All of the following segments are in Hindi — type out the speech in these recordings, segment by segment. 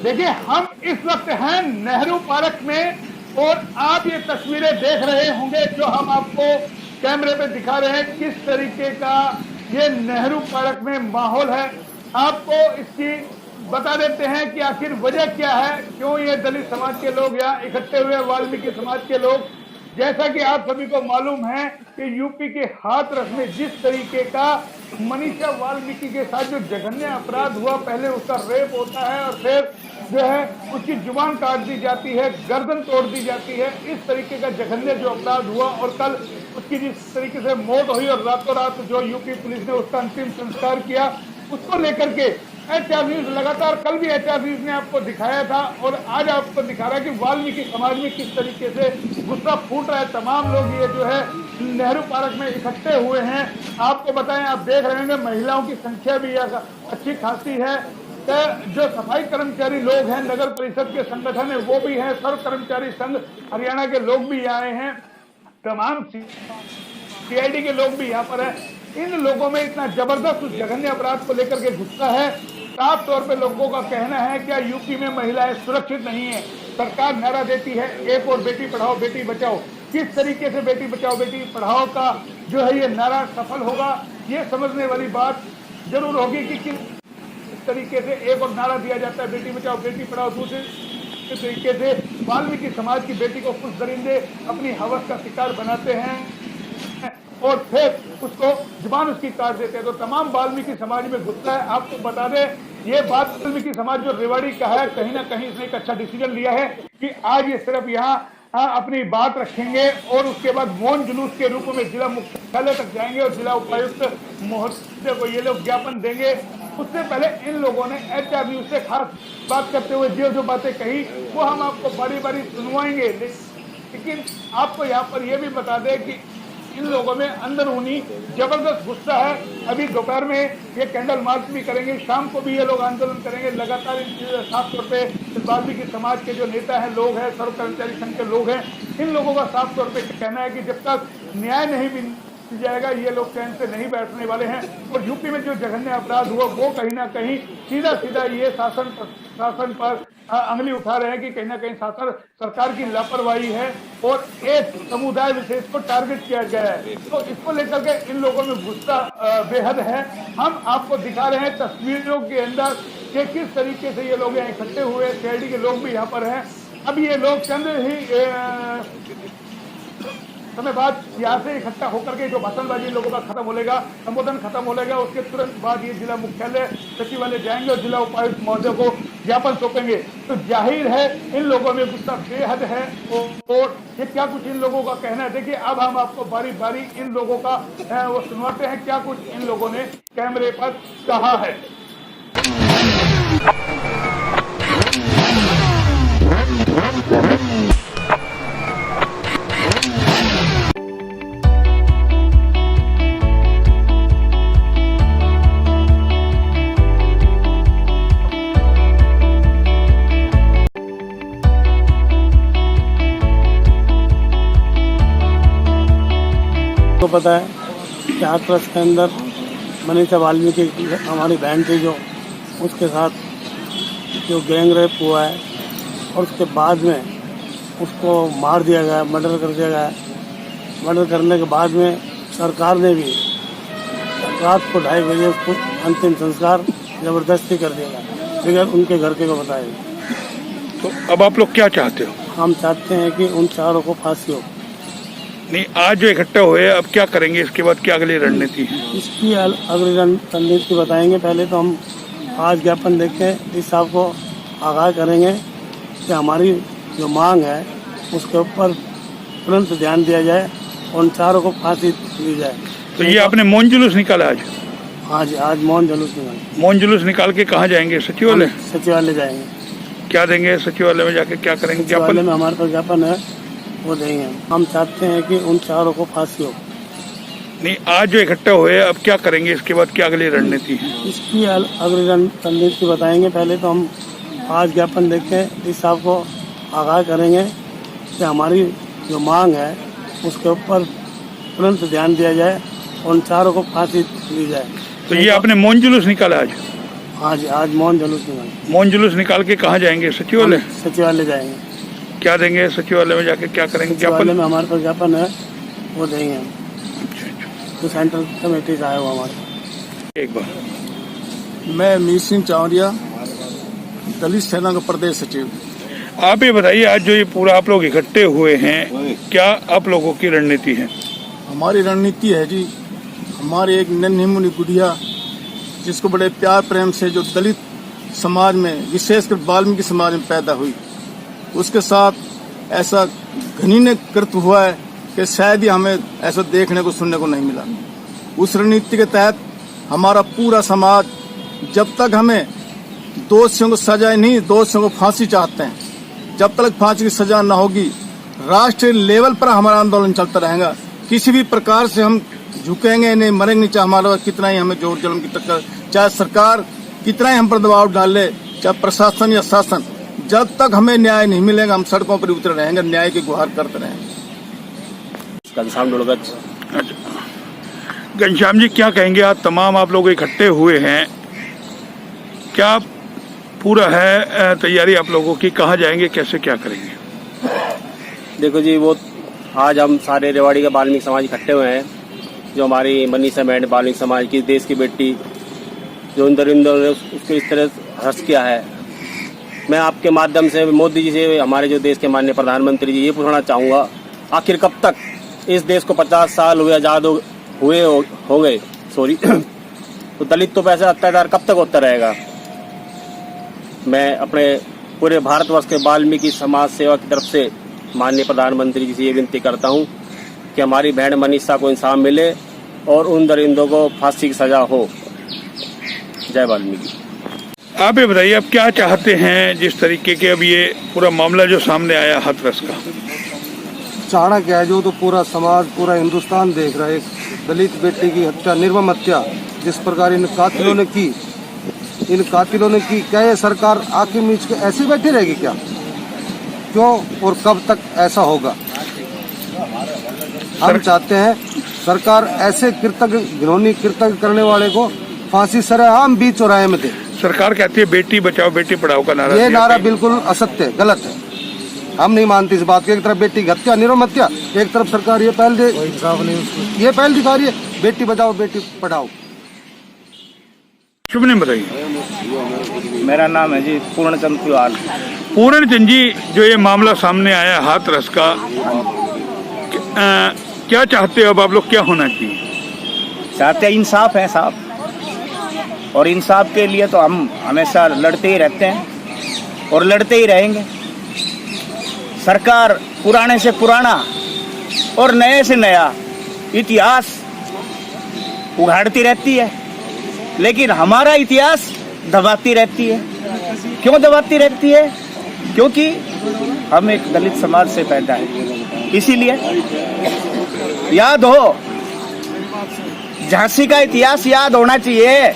देखिए, हम इस वक्त हैं नेहरू पार्क में और आप ये तस्वीरें देख रहे होंगे जो हम आपको कैमरे पे दिखा रहे हैं। किस तरीके का ये नेहरू पार्क में माहौल है, आपको इसकी बता देते हैं कि आखिर वजह क्या है, क्यों ये दलित समाज के लोग यहाँ इकट्ठे हुए, वाल्मीकि समाज के लोग। जैसा कि आप सभी को मालूम है कि यूपी के हाथरस में जिस तरीके का मनीषा वाल्मीकि के साथ जो जघन्य अपराध हुआ, पहले उसका रेप होता है और फिर जो है उसकी जुबान काट दी जाती है, गर्दन तोड़ दी जाती है। इस तरीके का जघन्य जो अपराध हुआ और कल उसकी जिस तरीके से मौत हुई और रातों रात जो यूपी पुलिस ने उसका अंतिम संस्कार किया, उसको लेकर के एचआर न्यूज लगातार, कल भी एचआर न्यूज ने आपको दिखाया था और आज आपको दिखा रहा है कि वाल्मीकि समाज में किस तरीके से गुस्सा फूट रहा है। तमाम लोग ये जो है नेहरू पार्क में इकट्ठे हुए हैं। आपको बताएं, आप देख रहे होंगे महिलाओं की संख्या भी अच्छी खासी है। जो सफाई कर्मचारी लोग हैं, नगर परिषद के संगठन है वो भी है, सर्व कर्मचारी संघ हरियाणा के लोग भी आए हैं, तमाम सीआईडी के लोग भी यहाँ पर है। इन लोगों में इतना जबरदस्त उस जघन्य अपराध को लेकर के गुस्सा है। साफ तौर पे लोगों का कहना है क्या यूपी में महिलाएं सुरक्षित नहीं है। सरकार नारा देती है एक और बेटी पढ़ाओ बेटी बचाओ। किस तरीके से बेटी बचाओ बेटी पढ़ाओ का जो है ये नारा सफल होगा, ये समझने वाली बात जरूर होगी कि किस तरीके से एक और नारा दिया जाता है बेटी बचाओ बेटी पढ़ाओ, दूसरे तरीके से वाल्मीकि समाज की बेटी को कुछ दरिंदे अपनी हवस का शिकार बनाते हैं और फिर उसको जुबान उसकी काट देते हैं। तो तमाम वाल्मीकि समाज में गुस्सा है। आपको बता दें, ये बात वाल्मीकि समाज जो रेवाड़ी का है, कहीं ना कहीं इसने एक अच्छा डिसीजन लिया है कि आज ये सिर्फ यहाँ अपनी बात रखेंगे और उसके बाद मौन जुलूस के रूप में जिला मुख्यालय तक जाएंगे और जिला उपायुक्त महोदय को ये लोग ज्ञापन देंगे। उससे पहले इन लोगों ने एचआर न्यूज से खास बात करते हुए जो बातें कही वो हम आपको बारी बारी सुनवाएंगे। लेकिन आपको यहाँ पर यह भी बता दें कि इन लोगों में अंदरूनी जबरदस्त गुस्सा है। अभी दोपहर में ये कैंडल मार्च भी करेंगे, शाम को भी ये लोग आंदोलन करेंगे लगातार। साफ तौर पे वाल्मीकि समाज के जो नेता हैं, लोग हैं, सर्व कर्मचारी संघ के लोग हैं, इन लोगों का साफ तौर पे कहना है कि जब तक न्याय नहीं मिल जाएगा ये लोग चैन से नहीं बैठने वाले हैं। और यूपी में जो जघन्य अपराध हुआ वो कहीं ना कहीं सीधा सीधा ये शासन पर अंगली उठा रहे हैं कि कहीं ना कहीं शासन सरकार की लापरवाही है और एक समुदाय विशेष को टारगेट किया गया है। तो इसको लेकर के इन लोगों में गुस्सा बेहद है। हम आपको दिखा रहे हैं तस्वीरों के अंदर कि किस तरीके से ये लोग यहाँ इकट्ठे हुए, सीआईडी के लोग भी यहाँ पर हैं। अब ये लोग चंद ही समय बाद यहाँ से इकट्ठा होकर के जो भाषणबाजी लोगों का खत्म होगा, संबोधन खत्म होगा, उसके तुरंत बाद ये जिला मुख्यालय सचिवालय जाएंगे और जिला उपायुक्त महोदय को ज्ञापन सौंपेंगे। तो जाहिर है इन लोगों में गुस्सा बेहद है और ये क्या कुछ इन लोगों का कहना है। देखिए, अब हम आपको बारी बारी इन लोगों का वो सुनवाते हैं क्या कुछ इन लोगों ने कैमरे पर कहा है। को पता है कि हाथरस के अंदर मनीषा वाल्मीकि हमारी बहन थी जो, उसके साथ जो गैंग रेप हुआ है और उसके बाद में उसको मार दिया गया, मर्डर कर दिया गया। मर्डर करने के बाद में सरकार ने भी रात को 2:30 बजे उसको अंतिम संस्कार जबरदस्ती कर दिया गया बगैर उनके घर के को बताए। तो अब आप लोग क्या चाहते हो? हम चाहते हैं कि उन चारों को फांसी हो। नहीं, आज जो इकट्ठा हुए अब क्या करेंगे, इसके बाद क्या अगली रणनीति है? इसकी अगली रणनीति बताएंगे। पहले तो हम आज ज्ञापन देख के इस साहब को आगाह करेंगे कि हमारी जो मांग है उसके ऊपर तुरंत ध्यान दिया जाए और उन चारों को फांसी दी जाए। तो ये आपने मौन जुलूस निकाला आज? हाँ जी, आज मौन जुलूस निकाला। मौन जुलूस निकाल के कहाँ जाएंगे? सचिवालय? सचिवालय जाएंगे। क्या देंगे सचिवालय में जाके, क्या करेंगे? सचिवालय में हमारे पास ज्ञापन है, वो देंगे। हम चाहते हैं कि उन चारों को फांसी हो। नहीं, आज जो इकट्ठा हुए अब क्या करेंगे, इसके बाद क्या अगली रणनीति है? इसकी अगली रणनीति बताएंगे। पहले तो हम आज ज्ञापन देख के इस साहब को आगाह करेंगे कि हमारी जो मांग है उसके ऊपर तुरंत ध्यान दिया जाए और उन चारों को फांसी दी जाए। तो ये आपने मौन जुलूस निकाला आज? आज आज मौन जुलूस निकाल मौन जुलूस निकाल के कहाँ जाएंगे? सचिवालय? सचिवालय जाएंगे। क्या देंगे सचिवालय में जाके, क्या करेंगे? सचिवालय में हमारे पास ज्ञापन है, वो देंगे हम। तो सेंट्रल कमेटी से आया हुआ हमारे। एक बार मैं मीर सिंह चावरिया, दलित सेना का प्रदेश सचिव। आप ये बताइए, आज जो ये पूरा आप लोग इकट्ठे हुए हैं, क्या आप लोगों की रणनीति है? हमारी रणनीति है जी, हमारी एक नन्ही मुन्नी गुड़िया जिसको बड़े प्यार प्रेम से जो दलित समाज में, विशेषकर वाल्मीकि समाज में पैदा हुई, उसके साथ ऐसा घृण्य कृत्य हुआ है कि शायद ही हमें ऐसा देखने को सुनने को नहीं मिला। उस रणनीति के तहत हमारा पूरा समाज, जब तक हमें दोषियों को सजा नहीं, दोषियों को फांसी चाहते हैं, जब तक फांसी की सजा न होगी, राष्ट्रीय लेवल पर हमारा आंदोलन चलता रहेगा। किसी भी प्रकार से हम झुकेंगे नहीं, मरेंगे नहीं, चाहे हमारा कितना ही हमें जोर जलम की टक्कर, चाहे सरकार कितना ही हम पर दबाव डाले, चाहे प्रशासन या शासन, जब तक हमें न्याय नहीं मिलेगा हम सड़कों पर उतरे रहेंगे, न्याय की गुहार करते रहेंगे। घनश्याम जी, क्या कहेंगे? आज तमाम आप लोग इकट्ठे हुए हैं, क्या पूरा है तैयारी आप लोगों की? कहाँ जाएंगे, कैसे क्या करेंगे? देखो जी, वो आज हम सारे रेवाड़ी के वाल्मीकि समाज इकट्ठे हुए हैं। जो हमारी मनीषा मैडम वाल्मीकि समाज की देश की बेटी जो इंदर ने उसको इस तरह हर्ष किया है, मैं आपके माध्यम से मोदी जी से, हमारे जो देश के माननीय प्रधानमंत्री जी, ये पूछना चाहूँगा, आखिर कब तक इस देश को 50 साल हुए आज़ाद हो गए तो दलित तो पैसे अत्याचार कब तक होता रहेगा? मैं अपने पूरे भारतवर्ष के वाल्मीकि समाज सेवा की तरफ से माननीय प्रधानमंत्री जी से ये विनती करता हूँ कि हमारी बहन मनीषा को इंसाफ मिले और उन दरिंदों को फांसी की सजा हो। जय वाल्मीकि। आप ये बताइए, आप क्या चाहते हैं जिस तरीके के अब ये पूरा मामला जो सामने आया हाथरस का? चाहना क्या है, जो तो पूरा समाज, पूरा हिंदुस्तान देख रहा है, एक दलित बेटी की हत्या, निर्मम हत्या जिस प्रकार इन कातिलों ने की, क्या ये सरकार आके मीच के ऐसी बैठी रहेगी क्या? क्यों और कब तक ऐसा होगा? हम चाहते हैं सरकार ऐसे कृतज्ञ, घिनौनी कृतज्ञ करने वाले को फांसी सरेआम बीच चौराहे में दे। सरकार कहती है बेटी बचाओ बेटी पढ़ाओ का नारा, ये नारा बिल्कुल असत्य है, गलत है। हम नहीं मानते इस बात की। एक तरफ बेटी की हत्या, निर्मम हत्या, एक तरफ सरकार ये पहल दिखा रही है, बेटी बचाओ बेटी पढ़ाओ। शुभ नाम बताइए। मेरा नाम है जी पूर्णचंद तिवारी। पूर्णचंद जी, जो ये मामला सामने आया हाथरस का, क्या चाहते हो अब आप लोग, क्या होना चाहिए? चाहते इंसाफ है साहब, और इंसाफ के लिए तो हम हमेशा लड़ते ही रहते हैं और लड़ते ही रहेंगे। सरकार पुराने से पुराना और नए से नया इतिहास उघाड़ती रहती है, लेकिन हमारा इतिहास दबाती रहती है। क्यों दबाती रहती है? क्योंकि हम एक दलित समाज से पैदा है। इसीलिए याद हो, झांसी का इतिहास याद होना चाहिए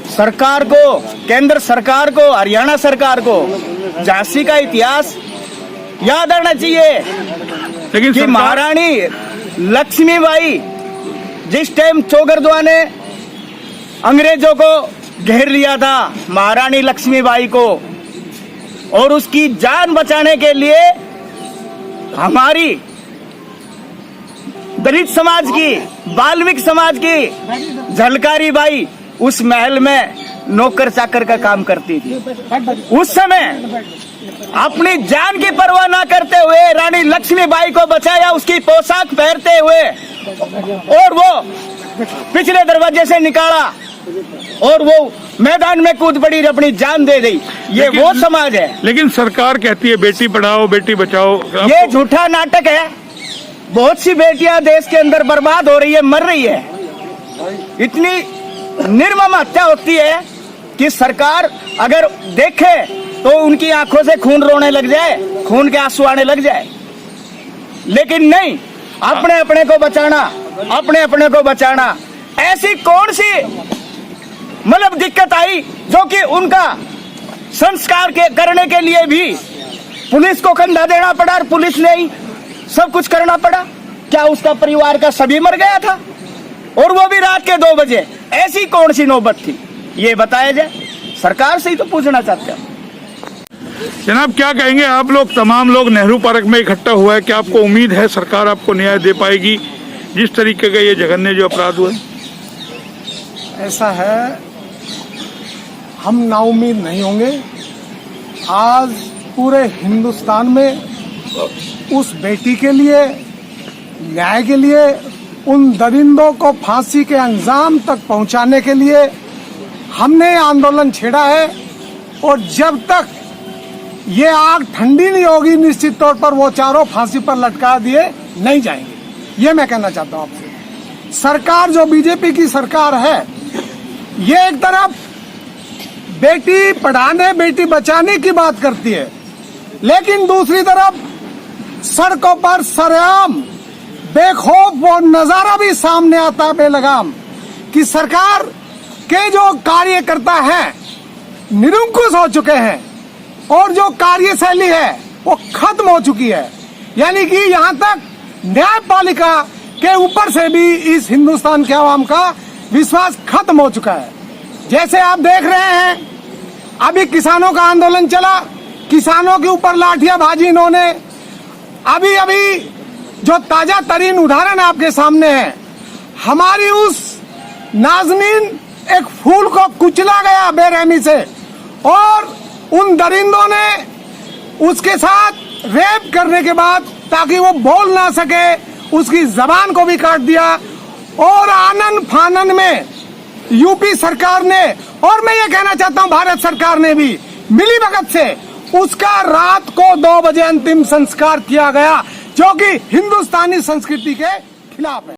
सरकार को, केंद्र सरकार को, हरियाणा सरकार को झांसी का इतिहास याद आना चाहिए। लेकिन कि महारानी लक्ष्मीबाई जिस टाइम चौगरदुआ ने अंग्रेजों को घेर लिया था, महारानी लक्ष्मीबाई को, और उसकी जान बचाने के लिए हमारी दलित समाज की, वाल्मीकि समाज की झलकारी बाई उस महल में नौकर चाकर का काम करती थी। उस समय अपनी जान की परवाह ना करते हुए रानी लक्ष्मीबाई को बचाया, उसकी पोशाक पहनते हुए, और वो पिछले दरवाजे से निकाला और वो मैदान में कूद पड़ी, अपनी जान दे दी। ये वो समाज है। लेकिन सरकार कहती है बेटी पढ़ाओ बेटी बचाओ। ये झूठा नाटक है। बहुत सी बेटियां देश के अंदर बर्बाद हो रही है, मर रही है। इतनी निर्मम हत्या होती है कि सरकार अगर देखे तो उनकी आंखों से खून रोने लग जाए, खून के आंसू आने लग जाए। लेकिन नहीं, अपने अपने को बचाना, अपने अपने को बचाना। ऐसी कौन सी मतलब दिक्कत आई जो कि उनका संस्कार करने के लिए भी पुलिस को कंधा देना पड़ा और पुलिस ने ही सब कुछ करना पड़ा? क्या उसका परिवार का सभी मर गया था? और वो भी रात के 2 बजे। ऐसी कौन सी नौबत थी? ये बताया जाए, सरकार से ही तो पूछना चाहते हैं। जनाब क्या कहेंगे आप लोग, तमाम लोग नेहरू पार्क में इकट्ठा हुआ है, क्या आपको उम्मीद है सरकार आपको न्याय दे पाएगी जिस तरीके का ये जघन्य जो अपराध हुए? ऐसा है, हम नाउम्मीद नहीं होंगे। आज पूरे हिंदुस्तान में उस बेटी के लिए, न्याय के लिए, उन दरिंदों को फांसी के अंजाम तक पहुंचाने के लिए हमने आंदोलन छेड़ा है। और जब तक ये आग ठंडी नहीं होगी, निश्चित तौर पर वो चारों फांसी पर लटका दिए नहीं जाएंगे। ये मैं कहना चाहता हूं आपसे। सरकार जो बीजेपी की सरकार है, ये एक तरफ बेटी पढ़ाने, बेटी बचाने की बात करती है, लेकिन दूसरी तरफ सड़कों पर सरेआम बेखौफ वो नजारा भी सामने आता है बेलगाम कि सरकार के जो कार्यकर्ता हैं निरंकुश हो चुके हैं और जो कार्यशैली है वो खत्म हो चुकी है। यानी कि यहाँ तक न्यायपालिका के ऊपर से भी इस हिंदुस्तान के आवाम का विश्वास खत्म हो चुका है। जैसे आप देख रहे हैं, अभी किसानों का आंदोलन चला, किसानों के ऊपर लाठियां भाजी इन्होंने। अभी अभी जो ताजा तरीन उदाहरण आपके सामने है, हमारी उस नाज़नीन एक फूल को कुचला गया बेरहमी से और उन दरिंदों ने उसके साथ रेप करने के बाद ताकि वो बोल ना सके उसकी जबान को भी काट दिया। और आनन फानन में यूपी सरकार ने, और मैं ये कहना चाहता हूं भारत सरकार ने भी मिली भगत से उसका रात को 2 बजे अंतिम संस्कार किया गया, जो कि हिंदुस्तानी संस्कृति के खिलाफ है।